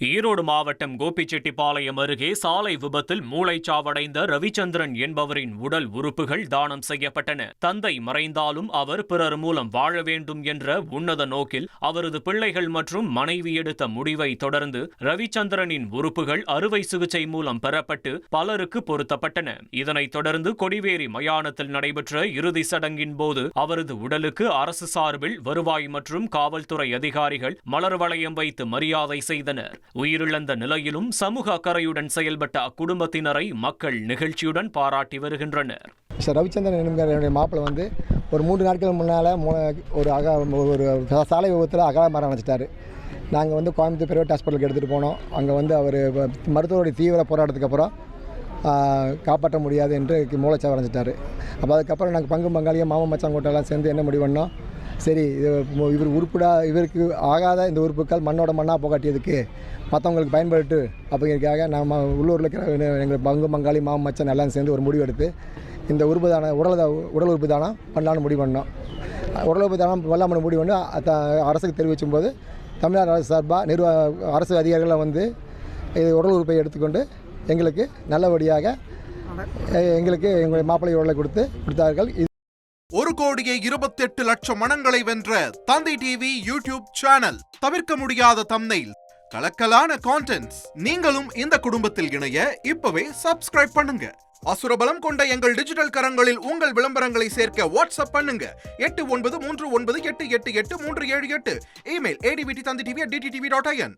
ஈரோடு மாவட்டம் கோபிச்செட்டிப்பாளையம் அருகே சாலை விபத்தில் மூளைச்சாவடைந்த ரவிச்சந்திரன் என்பவரின் உடல் உறுப்புகள் தானம் செய்யப்பட்டன. தந்தை மறைந்தாலும் அவர் பிறர் மூலம் வாழ வேண்டும் என்ற உன்னத நோக்கில் அவரது பிள்ளைகள் மற்றும் மனைவி எடுத்த முடிவை தொடர்ந்து ரவிச்சந்திரனின் உறுப்புகள் அறுவை சிகிச்சை மூலம் பெறப்பட்டு பலருக்கு பொருத்தப்பட்டன. இதனைத் தொடர்ந்து கொடிவேரி மயானத்தில் நடைபெற்ற இறுதி சடங்கின் போது அவரது உடலுக்கு அரசு சார்பில் வருவாய் மற்றும் காவல்துறை அதிகாரிகள் மலர் வளையம் வைத்து மரியாதை செய்தனர். உயிரிழந்த நிலையிலும் சமூக அக்கறையுடன் செயல்பட்ட அக்குடும்பத்தினரை மக்கள் நிகழ்ச்சியுடன் பாராட்டி வருகின்றனர். ரவிச்சந்திரன் என்கிற மாப்பிள்ளை வந்து ஒரு 3 நாட்கள் முன்னால் ஒரு சாலை விபத்தில் அகால மரம் அடைச்சிட்டாரு. நாங்கள் வந்து கோயம்புத்தூர் பிரைவேட் ஹாஸ்பிட்டலுக்கு எடுத்துகிட்டு போனோம். அங்கே வந்து அவர் மருத்துவருடைய தீவிர போராட்டத்துக்கு அப்புறம் காப்பாற்ற முடியாது என்று மூளைச்சாவு அடைஞ்சிட்டார். அப்போ அதுக்கப்புறம் நாங்கள் பங்கு பங்காளியாக மாமா மச்சாங்கோட்டெல்லாம் சேர்ந்து என்ன முடிவு பண்ணோம், சரி இவருக்கு ஆகாத இந்த உறுப்புகள் மண்ணோட மண்ணாக போகாட்டியதுக்கு மற்றவங்களுக்கு பயன்பட்டு அப்படிங்கிறதுக்காக நம்ம உள்ளூரில் இருக்கிற எங்கள் பங்கு பங்காளி மாமா மச்சான் எல்லாம் சேர்ந்து ஒரு முடிவு எடுத்து இந்த உடல் உறுப்பு தானம் பண்ணலான்னு முடிவு பண்ணோம். உடல் உறுப்பு தானம் பண்ணலாம்னு முடிவு பண்ணி அரசுக்கு தெரிவிக்கும் போது தமிழ்நாடு அரசு சார்பாக அரசு அதிகாரிகளை வந்து உடல் உறுப்பை எடுத்துக்கொண்டு எங்களுக்கு நல்லபடியாக எங்களுடைய மாப்பிள்ளை உடலை கொடுத்தார்கள். 1,28,00,000 மனங்களை வென்ற தந்தி டிவி யூடியூப் சேனல். தவிர்க்க முடியாத தம்ப்நெயில், கலக்கலான கான்டென்ட்ஸ். நீங்களும் இந்த குடும்பத்தில் இணைய இப்பவே சப்ஸ்கிரைப் பண்ணுங்க. அசுரபலம் கொண்ட எங்கள் டிஜிட்டல் கரங்களில் உங்கள் விளம்பரங்களை சேர்க்க வாட்ஸ்அப் பண்ணுங்க. 893988883778. Email advtthanditv@dttv.in.